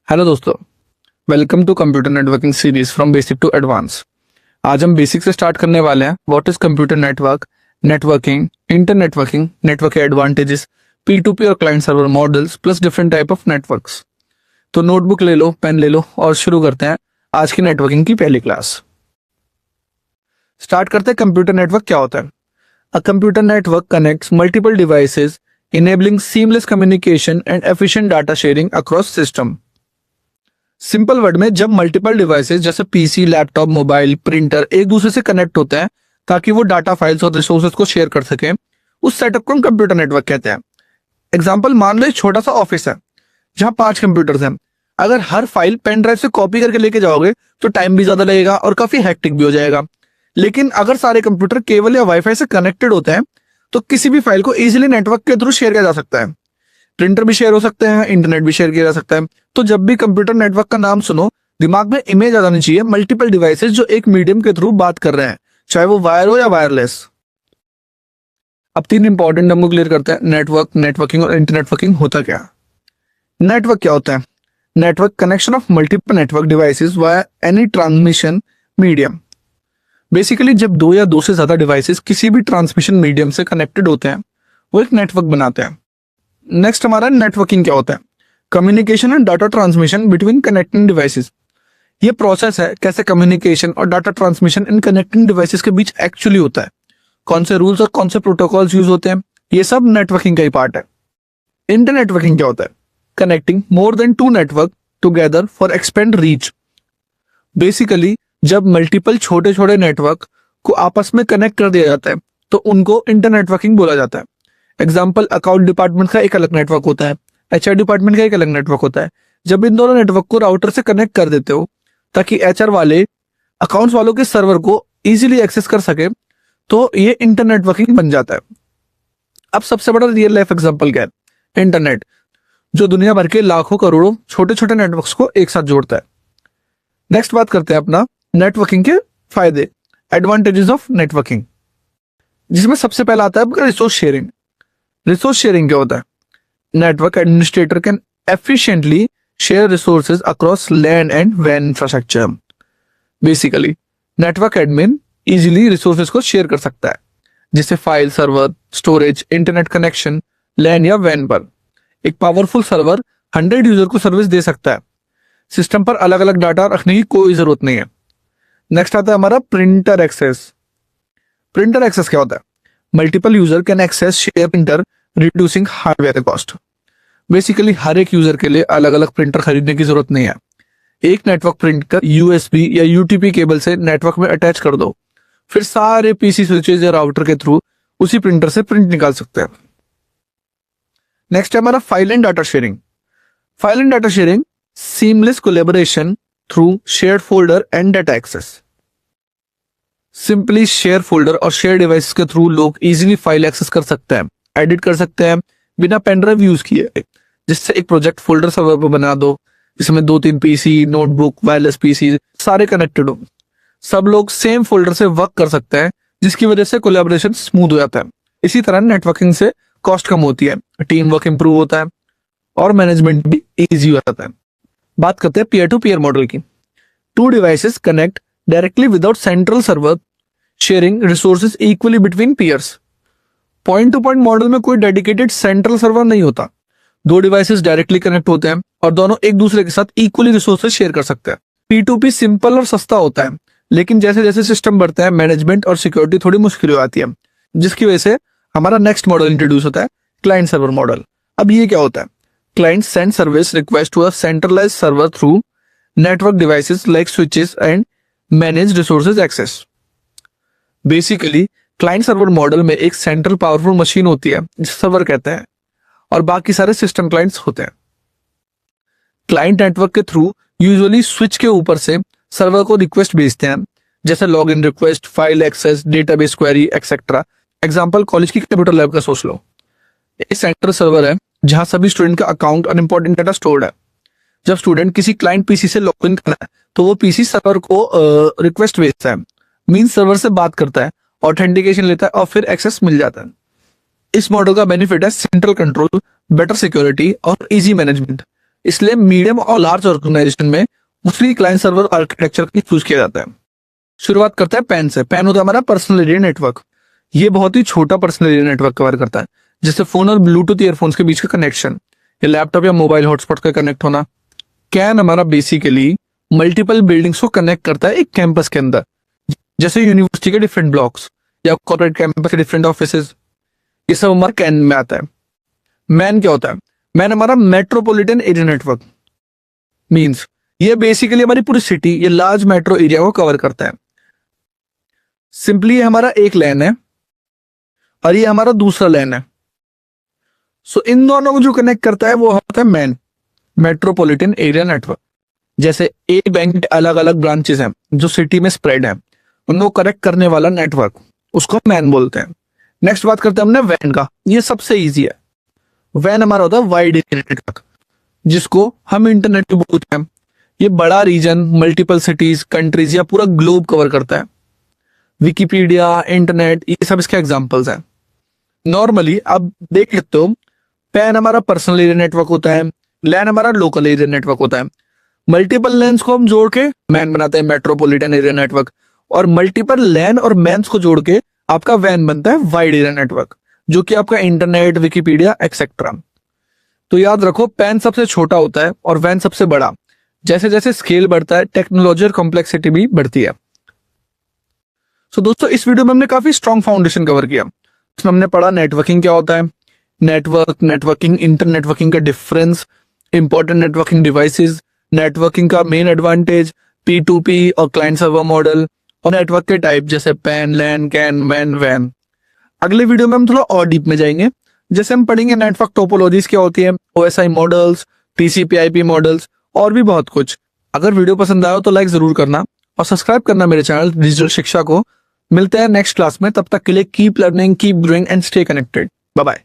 Hello दोस्तों, welcome to computer networking series from basic to advance. आज हम basic से स्टार्ट करने वाले हैं। What is computer network, networking, inter networking, network के एडवांटेजेस, P2P और client server models plus different type of networks. तो नोटबुक ले लो, पेन ले लो और शुरू करते हैं आज की नेटवर्किंग की पहली क्लास। स्टार्ट करते हैं कंप्यूटर नेटवर्क क्या होता है। A computer network connects multiple devices enabling seamless communication and efficient data sharing across system। Simple word में, जब मल्टीपल डिवाइसेस जैसे पीसी, लैपटॉप, मोबाइल, प्रिंटर एक दूसरे से कनेक्ट होते हैं ताकि वो डाटा फाइल्स और रिसोर्सेज को शेयर कर सके, उस सेटअप को हम कंप्यूटर नेटवर्क कहते हैं। एग्जांपल, मान लो एक छोटा सा ऑफिस है जहां 5 कंप्यूटर्स हैं। अगर हर फाइल पेन ड्राइव से कॉपी करके लेके जाओगे तो टाइम भी ज्यादा लगेगा और काफी हेक्टिक भी हो जाएगा। लेकिन अगर सारे कंप्यूटर केबल या वाईफाई से कनेक्टेड होते हैं तो किसी भी फाइल को इजीली नेटवर्क के थ्रू शेयर किया जा सकता है। प्रिंटर भी शेयर हो सकते हैं, इंटरनेट भी शेयर किया जा सकता है। तो जब भी कंप्यूटर नेटवर्क का नाम सुनो, दिमाग में इमेज आ जानी चाहिए मल्टीपल डिवाइसेस जो एक मीडियम के थ्रू बात कर रहे हैं, चाहे वो वायर हो या वायरलेस। अब 3 इंपॉर्टेंट हम क्लियर करते हैं। नेटवर्क, नेटवर्किंग और इंटरनेटवर्किंग होता क्या। नेटवर्क क्या होता है? Network connection of multiple network devices via any transmission medium. Basically जब 2 या 2 से ज्यादा डिवाइसेस किसी भी ट्रांसमिशन मीडियम से कनेक्टेड होते हैं वो एक नेटवर्क बनाते हैं। नेक्स्ट हमारा नेटवर्किंग क्या होता है? Communication and data transmission between connecting devices. ये प्रोसेस है कैसे कम्युनिकेशन और data transmission in connecting devices के बीच एक्चुअली होता है। कौन से रूल्स और कौन से प्रोटोकॉल्स यूज होते हैं, ये सब नेटवर्किंग का ही पार्ट है। इंटरनेटवर्किंग क्या होता है? Connecting more than 2 network together for expand reach. Basically जब मल्टीपल छोटे छोटे नेटवर्क को आपस में कनेक्ट कर दिया जाता है तो उनको इंटरनेटवर्किंग बोला जाता है। एग्जाम्पल, अकाउंट डिपार्टमेंट का एक अलग नेटवर्क होता है, HR डिपार्टमेंट का एक अलग नेटवर्क होता है। जब इन दोनों नेटवर्क को राउटर से कनेक्ट कर देते हो ताकि HR वाले अकाउंट्स वालों के सर्वर को इजीली एक्सेस कर सके तो ये इंटरनेटवर्किंग बन जाता है। अब सबसे बड़ा रियल लाइफ एग्जाम्पल क्या है? इंटरनेट, जो दुनिया भर के लाखों करोड़ों छोटे छोटे नेटवर्क्स को एक साथ जोड़ता है। नेक्स्ट बात करते हैं अपना नेटवर्किंग के फायदे, एडवांटेजेस ऑफ नेटवर्किंग, जिसमें सबसे पहला आता है आपका रिसोर्स शेयरिंग। रिसोर्स शेयरिंग क्या होता है? Network administrator can efficiently share resources across LAN and वैन infrastructure. Basically network admin easily resources को शेयर कर सकता है, जिससे file, server, storage, internet connection, LAN या वैन पर एक पावरफुल सर्वर 100 यूजर को सर्विस दे सकता है। सिस्टम पर अलग अलग डाटा रखने की कोई जरूरत नहीं है। नेक्स्ट आता है हमारा प्रिंटर एक्सेस। प्रिंटर एक्सेस क्या होता है? Multiple user can access share printer reducing hardware cost. Basically हर एक यूजर के लिए अलग अलग प्रिंटर खरीदने की जरूरत नहीं है। एक नेटवर्क प्रिंटर USB या UTP केबल से नेटवर्क में अटैच कर दो, फिर सारे PC स्विचेज या राउटर के थ्रू उसी प्रिंटर से प्रिंट निकाल सकते हैं। नेक्स्ट है हमारा file and data sharing. File and data sharing, seamless collaboration through shared folder and data access. Simply share folder और शेयर डिवाइस के थ्रू लोग इजीली फाइल एक्सेस कर सकते हैं, एडिट कर सकते हैं बिना पेन ड्राइव यूज किए। जिससे एक प्रोजेक्ट फोल्डर सर्वर पर बना दो जिसमें 2-3 PC, नोटबुक, वायरलेस PC सारे कनेक्टेड हो। सब लोग सेम फोल्डर से वर्क कर सकते हैं, जिसकी वजह से कोलैबोरेशन स्मूथ हो जाता है। इसी तरह नेटवर्किंग से कॉस्ट कम होती है, टीम वर्क इंप्रूव होता है और मैनेजमेंट भी इजी हो जाता है। बात करते हैं पीयर टू पीयर मॉडल की। 2 devices connect directly without central server, sharing resources equally between peers. Point to point model में कोई डेडिकेटेड सेंट्रल सर्वर नहीं होता। 2 डिवाइसेस डायरेक्टली कनेक्ट होते हैं और दोनों एक दूसरे के साथ इक्वली रिसोर्सेज शेयर कर सकते हैं। P2P सिंपल और सस्ता होता है, लेकिन जैसे जैसे सिस्टम बढ़ता है मैनेजमेंट और सिक्योरिटी थोड़ी मुश्किल हो जाती है, जिसकी वजह से हमारा नेक्स्ट मॉडल इंट्रोड्यूस होता है, क्लाइंट सर्वर मॉडल। अब ये क्या होता है? Client send service request to a centralized server through network devices like switches and manage resources access। Basically, client server model में एक सेंट्रल पावरफुल मशीन होती है जिसे सर्वर कहते हैं और बाकी सारे सिस्टम क्लाइंट्स होते हैं। क्लाइंट नेटवर्क के थ्रू यूजुअली स्विच के ऊपर से सर्वर को रिक्वेस्ट भेजते हैं, जैसे log in request, file access, database query etcetera. Example, college की कंप्यूटर लैब का सोच लो। एक सेंट्रल सर्वर है जहां सभी स्टूडेंट का अकाउंट और इंपॉर्टेंट डाटा स्टोर्ड है। जब स्टूडेंट किसी क्लाइंट PC से लॉग इन करना है तो वो PC सर्वर को रिक्वेस्ट भेजता है, मींस सर्वर से बात करता है, ऑथेंटिकेशन लेता है और फिर एक्सेस मिल जाता है। इस मॉडल का बेनिफिट है सेंट्रल कंट्रोल, बेटर सिक्योरिटी और इजी मैनेजमेंट। इसलिए मीडियम और लार्ज ऑर्गेनाइजेशन में मोस्टली क्लाइंट सर्वर आर्किटेक्चर की चूज किया जाता है। शुरुआत करते हैं पैन से। पैन होता है हमारा पर्सनल एरिया नेटवर्क। ये बहुत ही छोटा पर्सनल एरिया नेटवर्क कवर करता है, जैसे फोन और ब्लूटूथ ईयरफोन्स के बीच का कनेक्शन या लैपटॉप या मोबाइल हॉटस्पॉट का कनेक्ट होना। कैन हमारा बेसिकली मल्टीपल बिल्डिंग्स को कनेक्ट करता है एक कैंपस के अंदर, जैसे यूनिवर्सिटी के डिफरेंट ब्लॉक्स या कॉर्पोरेट कैंपस के डिफरेंट ऑफिसेज। ये सब हमारा कैन में आता है। मैन क्या होता है? मैन हमारा मेट्रोपॉलिटन एरिया नेटवर्क मींस ये बेसिकली हमारी पूरी सिटी या लार्ज मेट्रो एरिया को कवर करता है। सिंपली ये हमारा एक लैन है और ये हमारा दूसरा लैन है। सो इन दोनों को जो कनेक्ट करता है वो होता है मैन, मेट्रोपॉलिटन एरिया नेटवर्क। जैसे एक बैंक के अलग अलग ब्रांचेस हैं जो सिटी में स्प्रेड है, उनको कनेक्ट करने वाला नेटवर्क उसको मैन बोलते हैं। नेक्स्ट बात करते हैं हमने वैन का। ये सबसे इजी है। वैन हमारा होता है वाइड एरिया नेटवर्क, जिसको हम इंटरनेट पे बोलते हैं। ये बड़ा रीजन, मल्टीपल सिटीज, कंट्रीज या पूरा ग्लोब कवर करता है। विकिपीडिया, इंटरनेट, ये सब इसके एग्जांपल्स हैं। नॉर्मली आप देख लेते हो, पैन हमारा पर्सनल एरिया नेटवर्क होता है, लैन हमारा लोकल एरिया नेटवर्क होता है। मल्टीपल लैन्स को हम जोड़ के मैन बनाते हैं, मेट्रोपॉलिटन एरिया नेटवर्क। और मल्टीपल लैन और मैन्स को जोड़ के आपका वैन बनता है वाइड एरिया नेटवर्क, जो कि आपका इंटरनेट, विकिपीडिया एक्सेट्रा। तो याद रखो, पैन सबसे छोटा होता है और वैन सबसे बड़ा। जैसे जैसे स्केल बढ़ता है, टेक्नोलॉजी और कॉम्प्लेक्सिटी भी बढ़ती है। सो दोस्तों, इस वीडियो में हमने काफी स्ट्रॉन्ग फाउंडेशन कवर किया। इसमें हमने पढ़ा नेटवर्किंग क्या होता है, नेटवर्किंग, इंटर नेटवर्किंग का difference, important networking devices, networking का मेन एडवांटेज, P2P और क्लाइंट सर्वर मॉडल, और नेटवर्क के टाइप जैसे पैन, लैन, कैन, मैन, वैन। अगले वीडियो में हम थोड़ा और डीप में जाएंगे, जैसे हम पढ़ेंगे नेटवर्क टोपोलॉजीज क्या होती है, OSI मॉडल्स, TCP/IP मॉडल्स और भी बहुत कुछ। अगर वीडियो पसंद आया तो लाइक जरूर करना और सब्सक्राइब करना मेरे चैनल डिजिटल शिक्षा को। मिलते हैं नेक्स्ट क्लास में, तब तक के लिए keep learning, keep growing and stay connected. Bye bye.